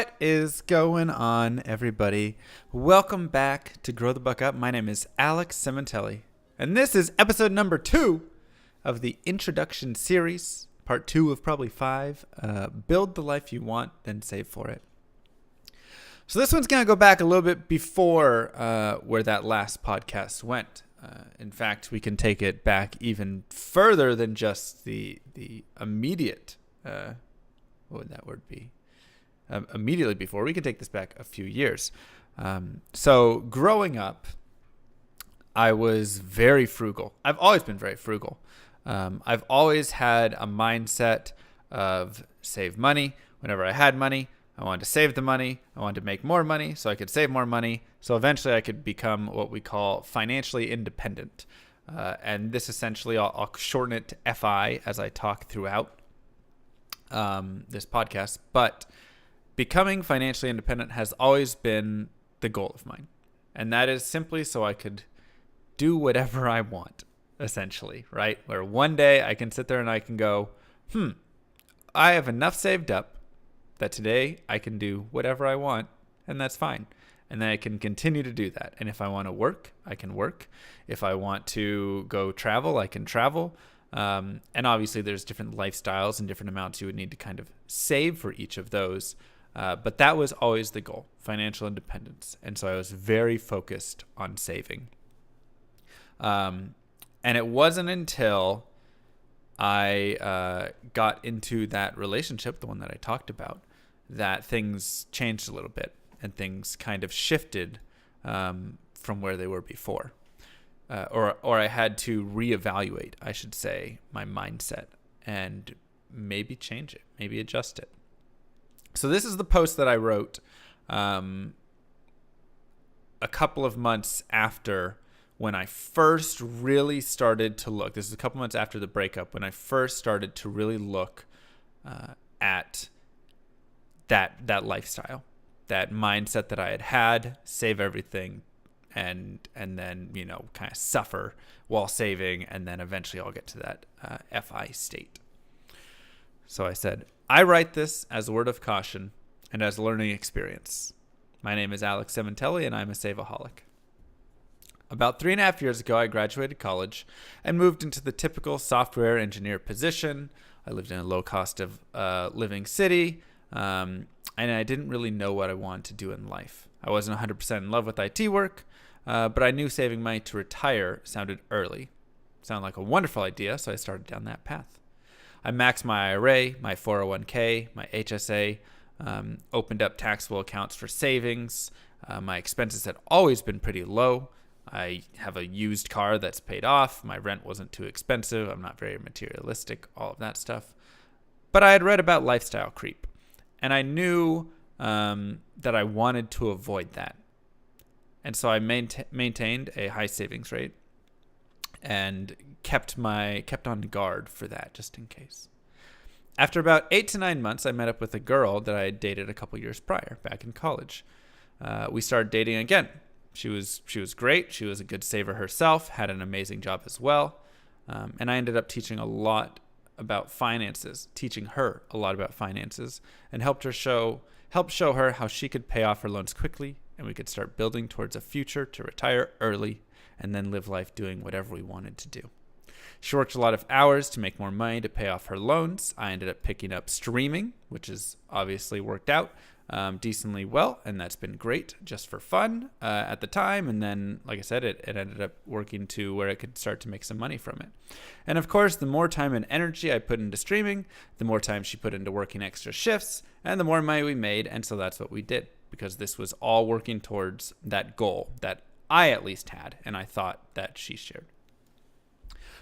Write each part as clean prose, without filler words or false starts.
What is going on, everybody? Welcome back to Grow the Buck Up. My name is Alex Cementelli, and this is episode number 2 of the introduction series, part 2 of probably 5. Build the life you want, then save for it. So this one's going to go back a little bit before where that last podcast went. In fact, we can take it back even further than just the immediate, what would that word be? Immediately before. We can take this back a few years. So growing up, I was very frugal. I've always been very frugal. I've always had a mindset of save money. Whenever I had money, I wanted to save the money. I wanted to make more money so I could save more money. So eventually I could become what we call financially independent. And this essentially, I'll shorten it to FI as I talk throughout this podcast. But becoming financially independent has always been the goal of mine. And that is simply so I could do whatever I want, essentially, right? Where one day I can sit there and I can go, I have enough saved up that today I can do whatever I want, and that's fine. And then I can continue to do that. And if I want to work, I can work. If I want to go travel, I can travel. And obviously there's different lifestyles and different amounts you would need to kind of save for each of those. But that was always the goal, financial independence. And so I was very focused on saving. And it wasn't until I got into that relationship, the one that I talked about, that things changed a little bit and things kind of shifted from where they were before. Or I had to reevaluate, I should say, my mindset and maybe change it, maybe adjust it. So this is the post that I wrote a couple of months after when I first really started to look. This is a couple months after the breakup when I first started to really look at that lifestyle, that mindset that I had, save everything, and then, kind of suffer while saving, and then eventually I'll get to that FI state. So I said, I write this as a word of caution and as a learning experience. My name is Alex Cementelli, and I'm a saveaholic. About 3.5 years ago, I graduated college and moved into the typical software engineer position. I lived in a low cost of living city, and I didn't really know what I wanted to do in life. I wasn't 100% in love with IT work, but I knew saving money to retire sounded early. Sounded like a wonderful idea, so I started down that path. I maxed my IRA, my 401k, my HSA, opened up taxable accounts for savings. My expenses had always been pretty low. I have a used car that's paid off. My rent wasn't too expensive. I'm not very materialistic, all of that stuff. But I had read about lifestyle creep, and I knew that I wanted to avoid that. And so I maintained a high savings rate and kept on guard for that just in case. After about 8 to 9 months, I met up with a girl that I had dated a couple years prior, back in college. We started dating again. She was great. She was a good saver herself, had an amazing job as well. And I ended up teaching her a lot about finances, and helped show her how she could pay off her loans quickly, and we could start building towards a future to retire early and then live life doing whatever we wanted to do. She worked a lot of hours to make more money to pay off her loans. I ended up picking up streaming, which has obviously worked out decently well, and that's been great just for fun at the time. And then, like I said, it ended up working to where I could start to make some money from it. And of course, the more time and energy I put into streaming, the more time she put into working extra shifts, and the more money we made. And so that's what we did, because this was all working towards that goal that I at least had, and I thought that she shared.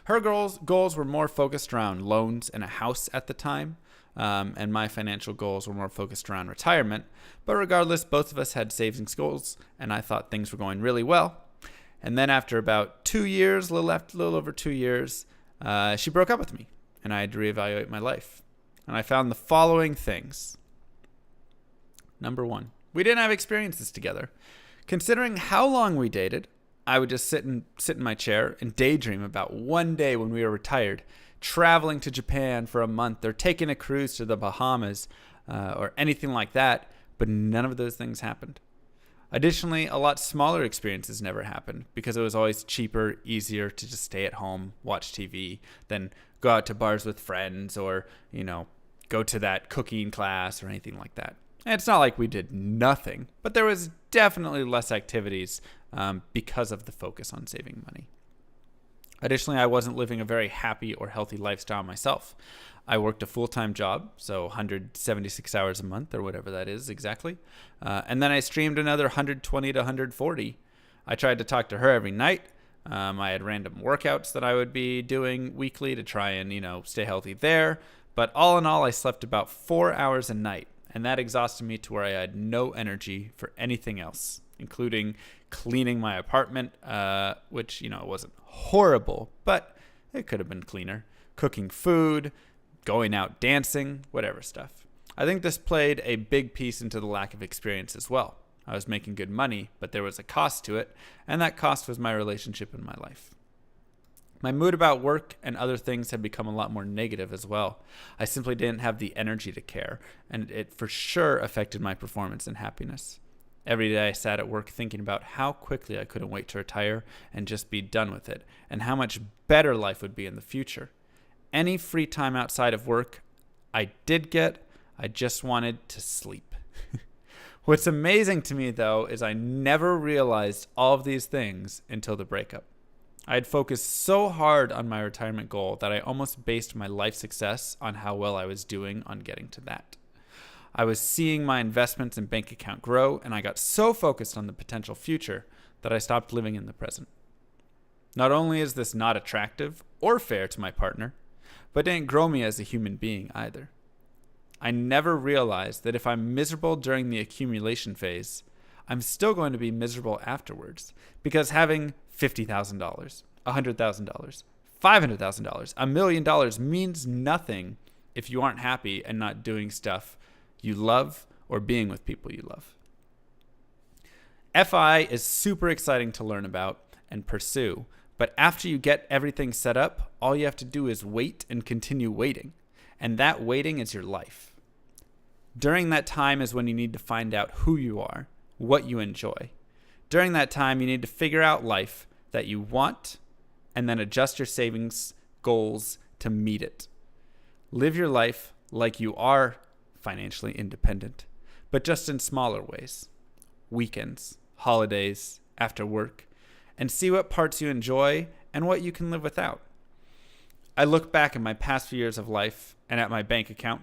Her goals were more focused around loans and a house at the time, and my financial goals were more focused around retirement. But regardless, both of us had savings goals, and I thought things were going really well. And then after about 2 years, a little over 2 years, she broke up with me, and I had to reevaluate my life. And I found the following things. Number 1, we didn't have experiences together. Considering how long we dated, I would just sit in my chair and daydream about one day when we were retired, traveling to Japan for a month or taking a cruise to the Bahamas or anything like that. but none of those things happened. Additionally, a lot smaller experiences never happened because it was always cheaper, easier to just stay at home, watch TV, than go out to bars with friends or, go to that cooking class or anything like that. And it's not like we did nothing, but there was definitely less activities because of the focus on saving money. Additionally, I wasn't living a very happy or healthy lifestyle myself. I worked a full-time job, so 176 hours a month or whatever that is exactly. And then I streamed another 120 to 140. I tried to talk to her every night. I had random workouts that I would be doing weekly to try and, stay healthy there. But all in all, I slept about 4 hours a night, and that exhausted me to where I had no energy for anything else, including cleaning my apartment, which, wasn't horrible, but it could have been cleaner. Cooking food, going out dancing, whatever stuff. I think this played a big piece into the lack of experience as well. I was making good money, but there was a cost to it, and that cost was my relationship in my life. My mood about work and other things had become a lot more negative as well. I simply didn't have the energy to care, and it for sure affected my performance and happiness. Every day I sat at work thinking about how quickly I couldn't wait to retire and just be done with it, and how much better life would be in the future. Any free time outside of work I did get, I just wanted to sleep. What's amazing to me, though, is I never realized all of these things until the breakup. I had focused so hard on my retirement goal that I almost based my life success on how well I was doing on getting to that. I was seeing my investments and bank account grow, and I got so focused on the potential future that I stopped living in the present. Not only is this not attractive or fair to my partner, but it didn't grow me as a human being either. I never realized that if I'm miserable during the accumulation phase, I'm still going to be miserable afterwards, because having $50,000, $100,000, $500,000, $1 million means nothing if you aren't happy and not doing stuff you love or being with people you love. FI is super exciting to learn about and pursue, but after you get everything set up, all you have to do is wait and continue waiting, and that waiting is your life. During that time is when you need to find out who you are, what you enjoy. During that time, you need to figure out life that you want and then adjust your savings goals to meet it. Live your life like you are financially independent, but just in smaller ways. Weekends, holidays, after work, and see what parts you enjoy and what you can live without. I look back at my past few years of life and at my bank account,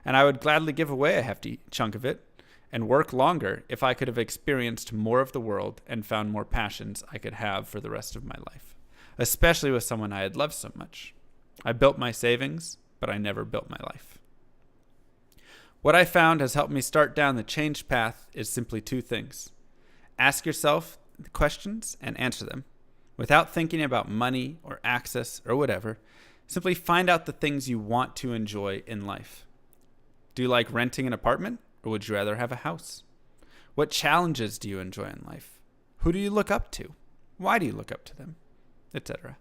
and I would gladly give away a hefty chunk of it and work longer if I could have experienced more of the world and found more passions I could have for the rest of my life, especially with someone I had loved so much. I built my savings, but I never built my life. What I found has helped me start down the change path is simply two things. Ask yourself the questions and answer them. Without thinking about money or access or whatever, simply find out the things you want to enjoy in life. Do you like renting an apartment, or would you rather have a house? What challenges do you enjoy in life? Who do you look up to? Why do you look up to them? Etc.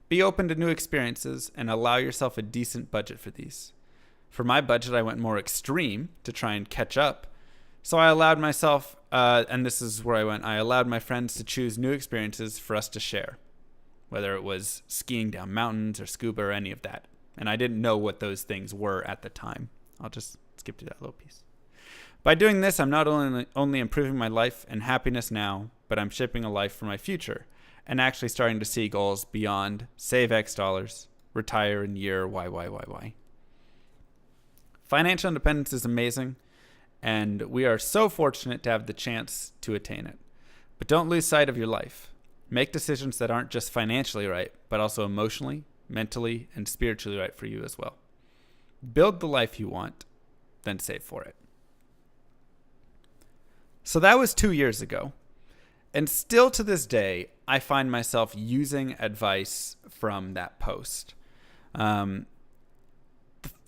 Be open to new experiences and allow yourself a decent budget for these. For my budget, I went more extreme to try and catch up. So I allowed myself, and this is where I allowed my friends to choose new experiences for us to share, whether it was skiing down mountains or scuba or any of that. And I didn't know what those things were at the time. I'll just skip to that little piece. By doing this, I'm not only improving my life and happiness now, but I'm shaping a life for my future and actually starting to see goals beyond save X dollars, retire in year Y. Financial independence is amazing, and we are so fortunate to have the chance to attain it. But don't lose sight of your life. Make decisions that aren't just financially right, but also emotionally, mentally, and spiritually right for you as well. Build the life you want, then save for it. So that was 2 years ago. And still to this day, I find myself using advice from that post.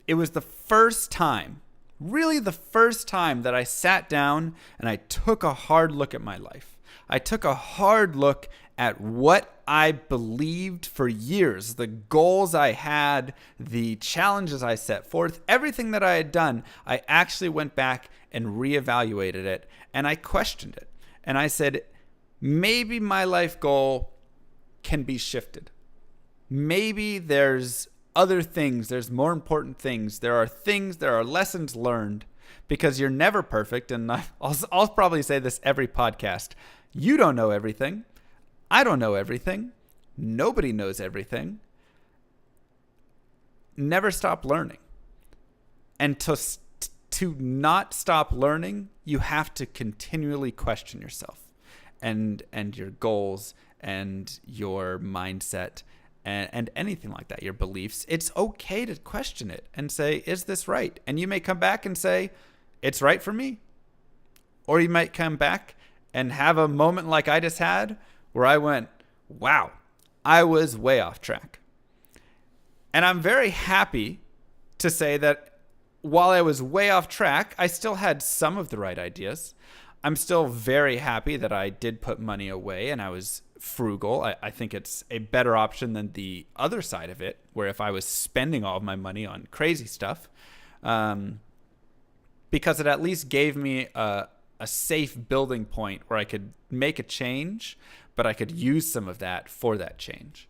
It was the first time, really the first time that I sat down and I took a hard look at my life. I took a hard look at what I believed for years, the goals I had, the challenges I set forth, everything that I had done, I actually went back and reevaluated it, and I questioned it. And I said, maybe my life goal can be shifted. Maybe there's other things, there's more important things. There are lessons learned, because you're never perfect. And I'll probably say this every podcast. You don't know everything. I don't know everything. Nobody knows everything. Never stop learning. And to not stop learning, you have to continually question yourself and your goals and your mindset and anything like that, your beliefs. It's okay to question it and say, is this right? And you may come back and say, it's right for me. Or you might come back and have a moment like I just had where I went, wow, I was way off track. And I'm very happy to say that while I was way off track, I still had some of the right ideas. I'm still very happy that I did put money away and I was frugal. I think it's a better option than the other side of it, where if I was spending all of my money on crazy stuff, because it at least gave me a safe building point where I could make a change, but I could use some of that for that change.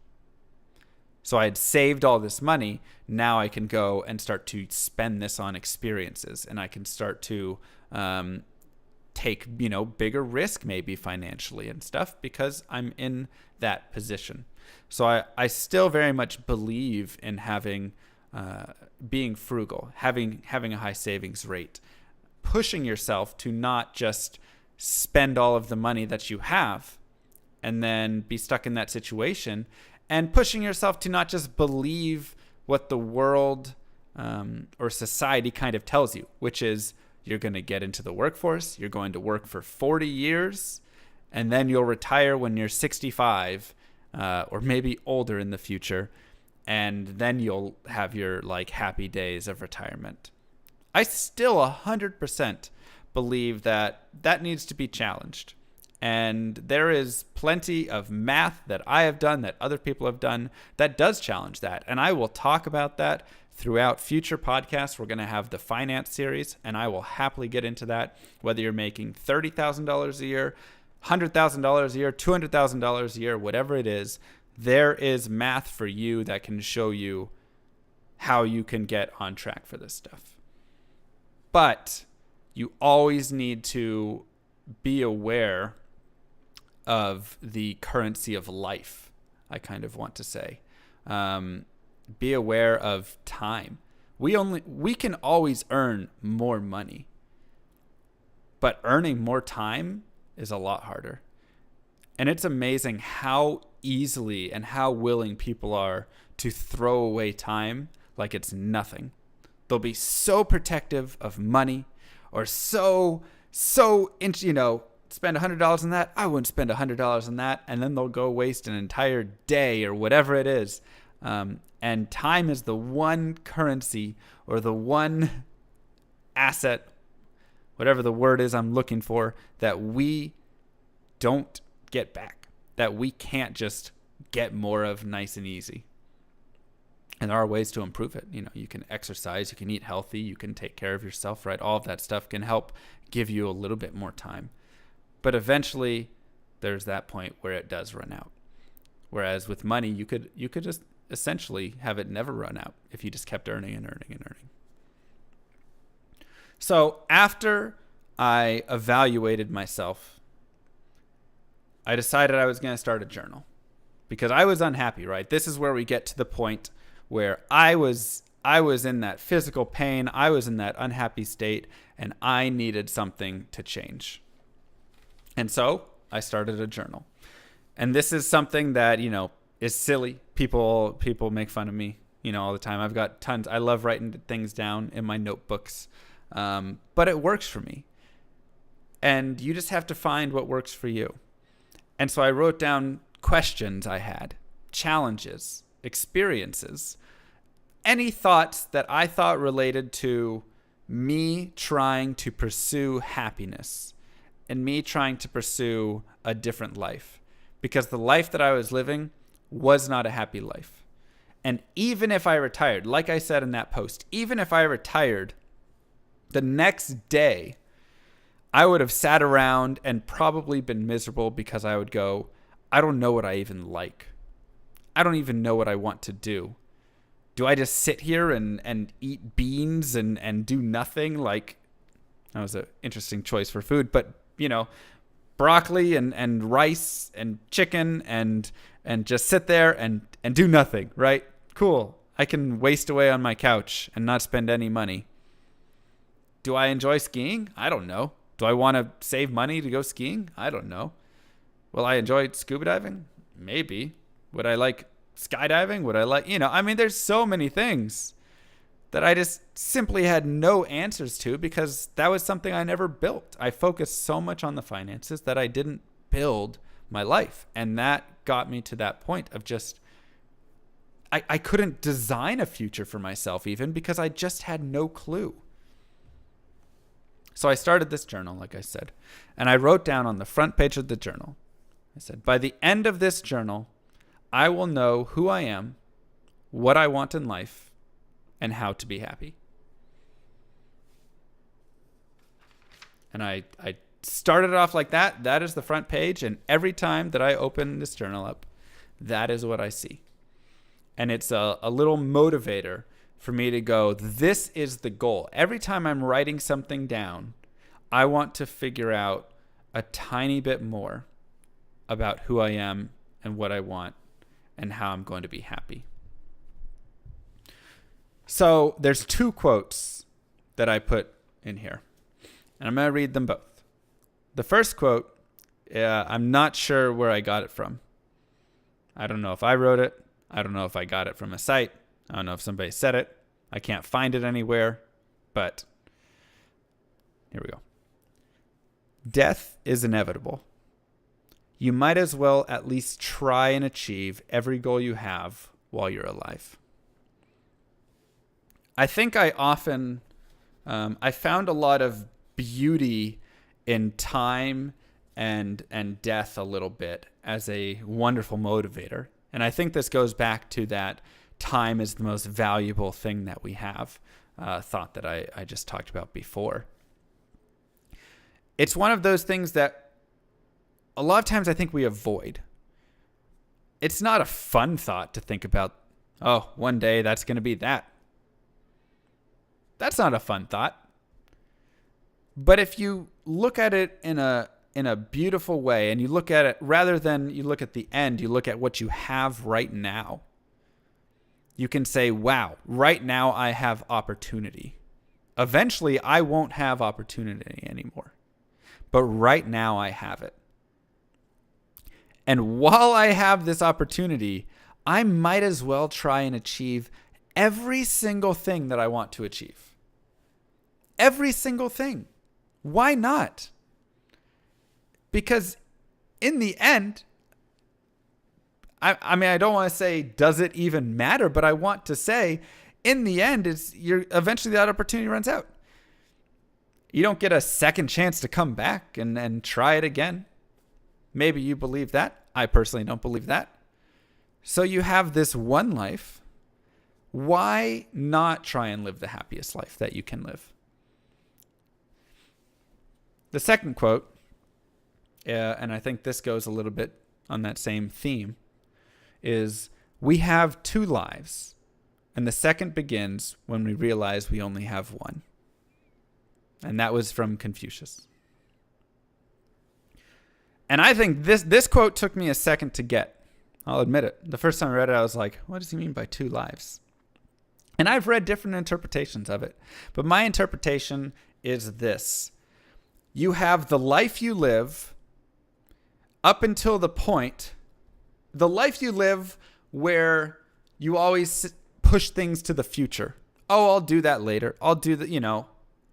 So I had saved all this money. Now I can go and start to spend this on experiences, and I can start to take, bigger risk maybe financially and stuff, because I'm in that position. So I still very much believe in having being frugal, having a high savings rate, pushing yourself to not just spend all of the money that you have and then be stuck in that situation, and pushing yourself to not just believe what the world or society kind of tells you, which is you're going to get into the workforce, you're going to work for 40 years, and then you'll retire when you're 65 or maybe older in the future, and then you'll have your happy days of retirement. I still 100% believe that needs to be challenged. And there is plenty of math that I have done, that other people have done, that does challenge that. And I will talk about that throughout future podcasts. We're going to have the finance series, and I will happily get into that. Whether you're making $30,000 a year, $100,000 a year, $200,000 a year, whatever it is, there is math for you that can show you how you can get on track for this stuff. But you always need to be aware of the currency of life, I kind of want to say. Be aware of time. We can always earn more money, but earning more time is a lot harder. And it's amazing how easily and how willing people are to throw away time like it's nothing. They'll be so protective of money, or spend $100 on that. I wouldn't spend $100 on that. And then they'll go waste an entire day or whatever it is. And time is the one currency or the one asset, whatever the word is I'm looking for, that we don't get back, that we can't just get more of nice and easy. And there are ways to improve it. You can exercise, you can eat healthy, you can take care of yourself, right? All of that stuff can help give you a little bit more time. But eventually there's that point where it does run out. Whereas with money, you could just essentially have it never run out if you just kept earning and earning and earning. So after I evaluated myself, I decided I was going to start a journal, because I was unhappy, right? This is where we get to the point where I was in that physical pain, I was in that unhappy state, and I needed something to change. And so I started a journal. And this is something that, is silly. People make fun of me, all the time. I've got tons. I love writing things down in my notebooks. But it works for me. And you just have to find what works for you. And so I wrote down questions I had, challenges, experiences, any thoughts that I thought related to me trying to pursue happiness and me trying to pursue a different life. because the life that I was living was not a happy life. And even if I retired, like I said in that post, even if I retired, the next day, I would have sat around and probably been miserable because I would go, I don't know what I even like. I don't even know what I want to do. Do I just sit here and eat beans and do nothing? Like, that was an interesting choice for food, but, broccoli and rice and chicken and just sit there and do nothing, right? Cool. I can waste away on my couch and not spend any money. Do I enjoy skiing? I don't know. Do I want to save money to go skiing? I don't know. Will I enjoy scuba diving? Maybe. Would I like skydiving? Would I like, there's so many things that I just simply had no answers to because that was something I never built. I focused so much on the finances that I didn't build my life. And that got me to that point of just, I couldn't design a future for myself even because I just had no clue. So I started this journal, like I said, and I wrote down on the front page of the journal, I said, by the end of this journal, I will know who I am, what I want in life, and how to be happy. And I started off like that. That is the front page. And every time that I open this journal up, that is what I see. And it's a little motivator for me to go, this is the goal. Every time I'm writing something down, I want to figure out a tiny bit more about who I am and what I want and how I'm going to be happy. So there's two quotes that I put in here, and I'm going to read them both. The first quote, I'm not sure where I got it from. I don't know if I wrote it. I don't know if I got it from a site. I don't know if somebody said it. I can't find it anywhere, but here we go. Death is inevitable. You might as well at least try and achieve every goal you have while you're alive. I think I often, I found a lot of beauty in time and death a little bit as a wonderful motivator. And I think this goes back to that time is the most valuable thing that we have, thought that I just talked about before. It's one of those things that a lot of times I think we avoid. It's not a fun thought to think about, oh, one day that's going to be that. That's not a fun thought. But if you look at it in a beautiful way and you look at it, rather than you look at the end, you look at what you have right now. You can say, wow, right now I have opportunity. Eventually I won't have opportunity anymore. But right now I have it. And while I have this opportunity, I might as well try and achieve every single thing that I want to achieve. Every single thing. Why not? Because in the end, I don't want to say, does it even matter? But I want to say, in the end, eventually that opportunity runs out. You don't get a second chance to come back and try it again. Maybe you believe that. I personally don't believe that. So you have this one life. Why not try and live the happiest life that you can live? The second quote, and I think this goes a little bit on that same theme, is we have two lives, and the second begins when we realize we only have one. And that was from Confucius. And I think this quote took me a second to get. I'll admit it. The first time I read it, I was like, what does he mean by two lives? And I've read different interpretations of it. But my interpretation is this. You have the life you live up until the point, the life you live where you always push things to the future. Oh, I'll do that later. I'll do that,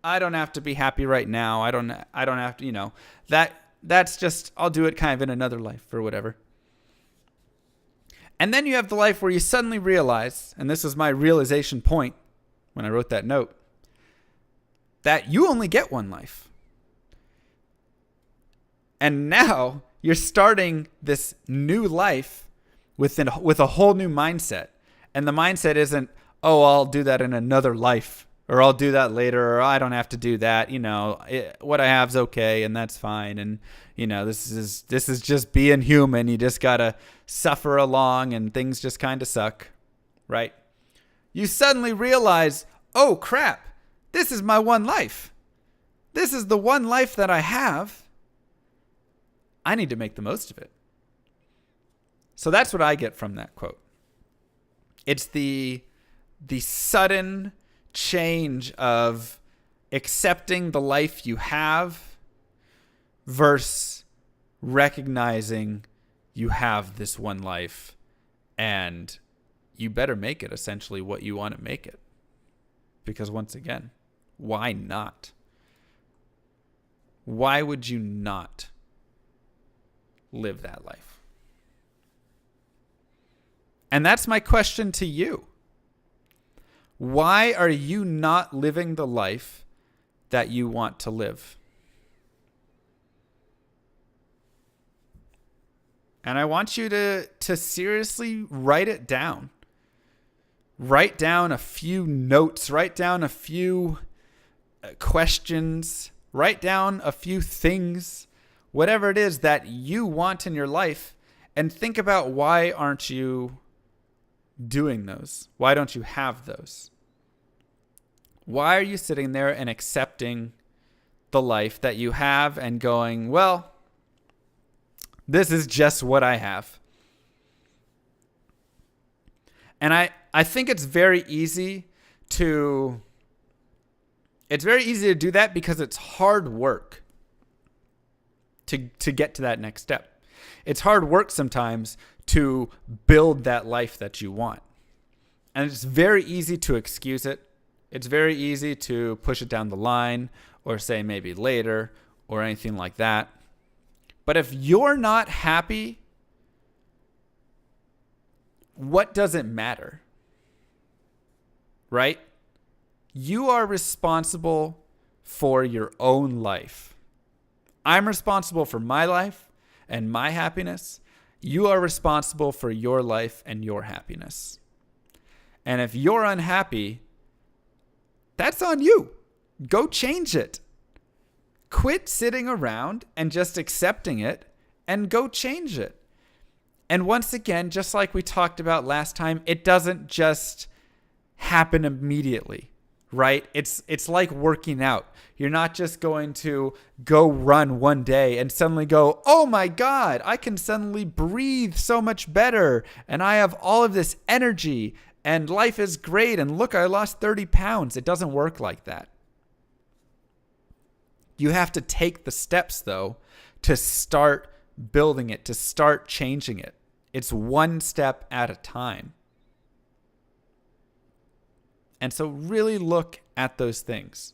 I don't have to be happy right now. I don't have to, that's just, I'll do it kind of in another life or whatever. And then you have the life where you suddenly realize, and this was my realization point when I wrote that note, that you only get one life. And now you're starting this new life with a whole new mindset. And the mindset isn't, oh, I'll do that in another life, or I'll do that later, or I don't have to do that. What I have's okay, and that's fine. And, this is just being human. You just got to suffer along, and things just kind of suck, right? You suddenly realize, oh, crap, this is my one life. This is the one life that I have. I need to make the most of it. So that's what I get from that quote. It's the sudden change of accepting the life you have versus recognizing you have this one life and you better make it essentially what you want to make it. Because once again, why not? Why would you not live that life? And that's my question to you. Why are you not living the life that you want to live? And I want you to seriously write it down. Write down a few notes. Write down a few questions. Write down a few things. Whatever it is that you want in your life. And think about, why aren't you doing those? Why don't you have those? Why are you sitting there and accepting the life that you have and going, well, this is just what I have? And I think it's very easy to do that because it's hard work to get to that next step. It's hard work sometimes to build that life that you want. And it's very easy to excuse it. It's very easy to push it down the line or say maybe later or anything like that. But if you're not happy, what does it matter? Right? You are responsible for your own life. I'm responsible for my life and my happiness. You are responsible for your life and your happiness. And if you're unhappy, that's on you. Go change it. Quit sitting around and just accepting it and go change it. And once again, just like we talked about last time, it doesn't just happen immediately, right? It's like working out. You're not just going to go run one day and suddenly go, oh my God, I can suddenly breathe so much better. And I have all of this energy and life is great. And look, I lost 30 pounds. It doesn't work like that. You have to take the steps, though, to start building it, to start changing it. It's one step at a time. And so really look at those things.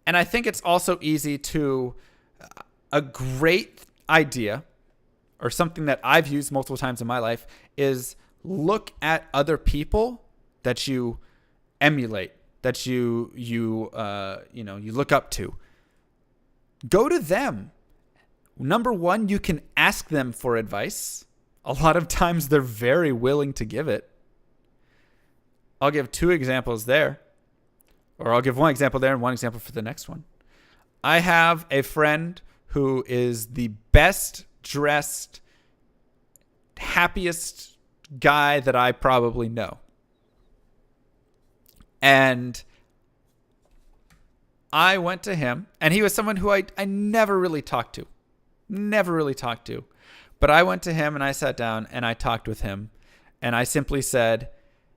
And I think it's also easy to, a great idea, or something that I've used multiple times in my life, is look at other people that you emulate, that you look up to. Go to them. Number one, you can ask them for advice. A lot of times they're very willing to give it. I'll give two examples there. Or I'll give one example there and one example for the next one. I have a friend who is the best dressed, happiest guy that I probably know. And I went to him, and he was someone who I never really talked to. But I went to him and I sat down and I talked with him. And I simply said,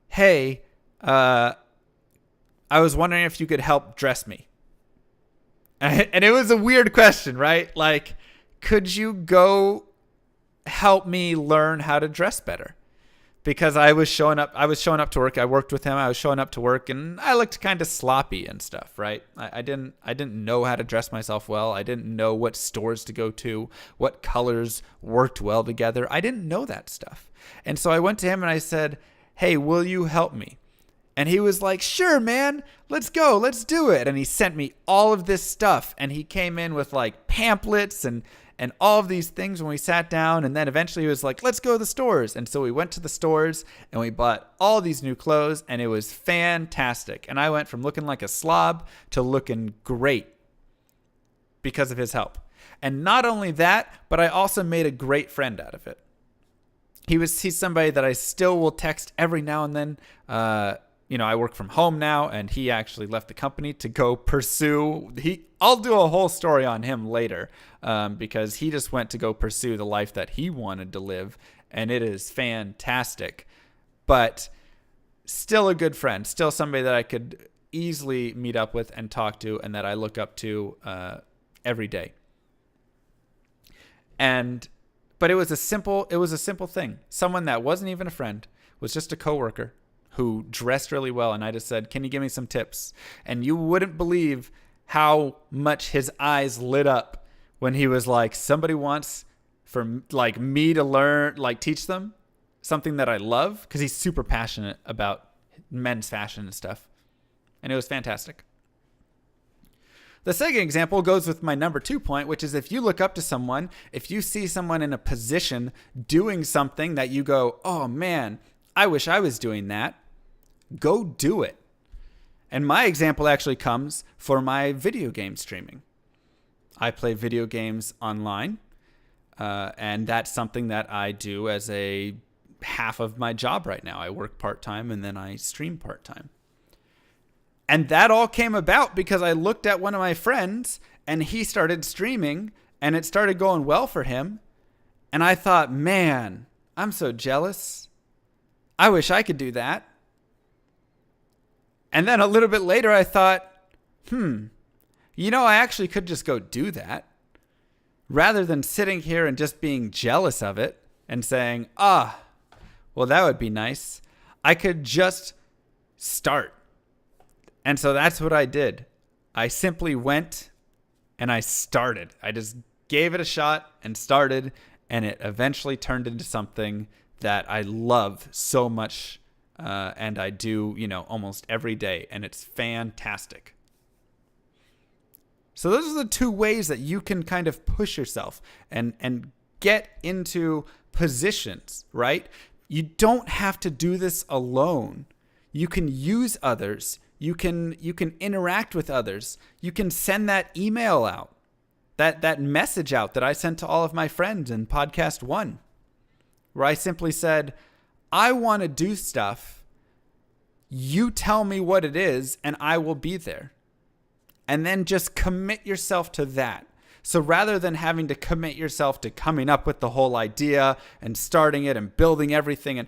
hey, I was wondering if you could help dress me. And it was a weird question, right? Like, could you go help me learn how to dress better? Because I was showing up to work. I worked with him. I was showing up to work and I looked kind of sloppy and stuff, right? I didn't know how to dress myself well. I didn't know what stores to go to, what colors worked well together. I didn't know that stuff. And so I went to him and I said, hey, will you help me? And he was like, sure, man, let's go. Let's do it. And he sent me all of this stuff. And he came in with like pamphlets and all of these things when we sat down. And then eventually he was like, let's go to the stores. And so we went to the stores and we bought all these new clothes. And it was fantastic. And I went from looking like a slob to looking great because of his help. And not only that, but I also made a great friend out of it. He's somebody that I still will text every now and then. I work from home now, and he actually left the company to go pursue. I'll do a whole story on him later, because he just went to go pursue the life that he wanted to live, and it is fantastic. But still a good friend, still somebody that I could easily meet up with and talk to, and that I look up to every day. But it was a simple thing. Someone that wasn't even a friend, was just a coworker who dressed really well. And I just said, can you give me some tips? And you wouldn't believe how much his eyes lit up when he was like, somebody wants for like me to learn, like teach them something that I love. Because he's super passionate about men's fashion and stuff. And it was fantastic. The second example goes with my number 2 point, which is if you look up to someone, if you see someone in a position doing something that you go, oh man, I wish I was doing that, go do it. And my example actually comes for my video game streaming. I play video games online, and that's something that I do as a half of my job right now. I work part-time and then I stream part-time. And that all came about because I looked at one of my friends and he started streaming and it started going well for him. And I thought, man, I'm so jealous. I wish I could do that. And then a little bit later, I thought, I actually could just go do that. Rather than sitting here and just being jealous of it and saying, well, that would be nice. I could just start. And so that's what I did. I simply went and I started. I just gave it a shot and started, and it eventually turned into something that I love so much, and I do, almost every day, and it's fantastic. So those are the 2 ways that you can kind of push yourself and get into positions, right? You don't have to do this alone. You can use others. You can interact with others. You can send that email out, that message out that I sent to all of my friends in podcast 1, where I simply said, I want to do stuff. You tell me what it is and I will be there. And then just commit yourself to that. So rather than having to commit yourself to coming up with the whole idea and starting it and building everything, and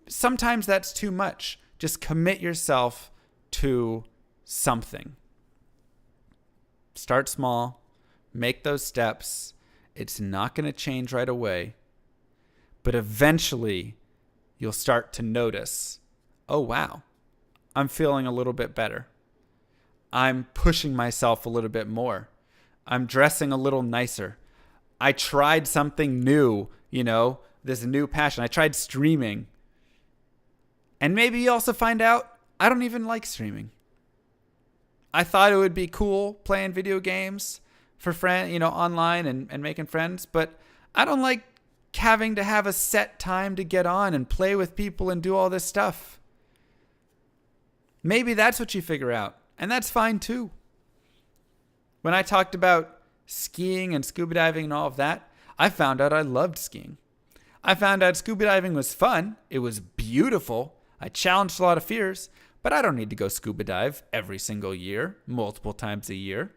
sometimes that's too much. Just commit yourself to something. Start small, make those steps. It's not going to change right away, but eventually you'll start to notice, oh wow, I'm feeling a little bit better. I'm pushing myself a little bit more. I'm dressing a little nicer. I tried something new, this new passion. I tried streaming. And maybe you also find out, I don't even like streaming. I thought it would be cool playing video games for online and making friends, but I don't like having to have a set time to get on and play with people and do all this stuff. Maybe that's what you figure out, and that's fine too. When I talked about skiing and scuba diving and all of that, I found out I loved skiing. I found out scuba diving was fun. It was beautiful. I challenged a lot of fears. But I don't need to go scuba dive every single year, multiple times a year.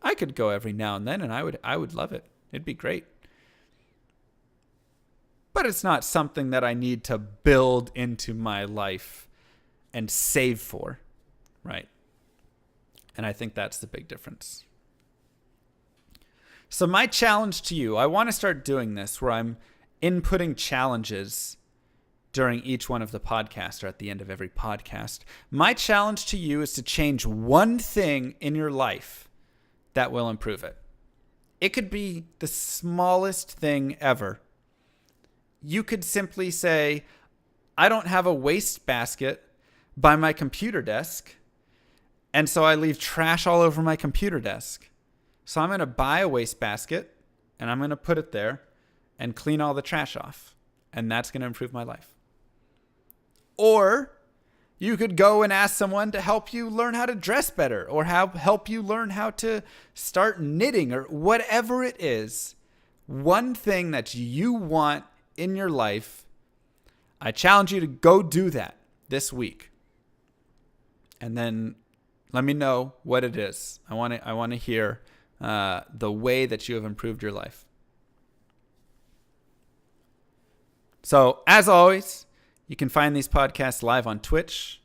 I could go every now and then, and I would love it. It'd be great. But it's not something that I need to build into my life and save for, right? And I think that's the big difference. So my challenge to you, I want to start doing this where I'm inputting challenges during each one of the podcasts or at the end of every podcast. My challenge to you is to change one thing in your life that will improve it. It could be the smallest thing ever. You could simply say, I don't have a waste basket, by my computer desk. And so I leave trash all over my computer desk. So I'm going to buy a wastebasket and I'm going to put it there and clean all the trash off. And that's going to improve my life. Or you could go and ask someone to help you learn how to dress better, or help you learn how to start knitting, or whatever it is. One thing that you want in your life, I challenge you to go do that this week. And then let me know what it is. I want to hear the way that you have improved your life. So, as always, you can find these podcasts live on Twitch,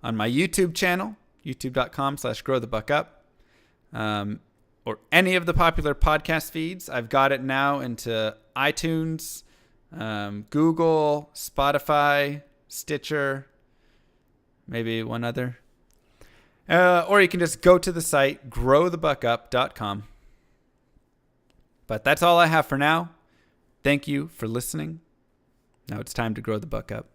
on my YouTube channel, youtube.com/growthebuckup, or any of the popular podcast feeds. I've got it now into iTunes, Google, Spotify, Stitcher, maybe one other. Or you can just go to the site, growthebuckup.com. But that's all I have for now. Thank you for listening. Now it's time to grow the buck up.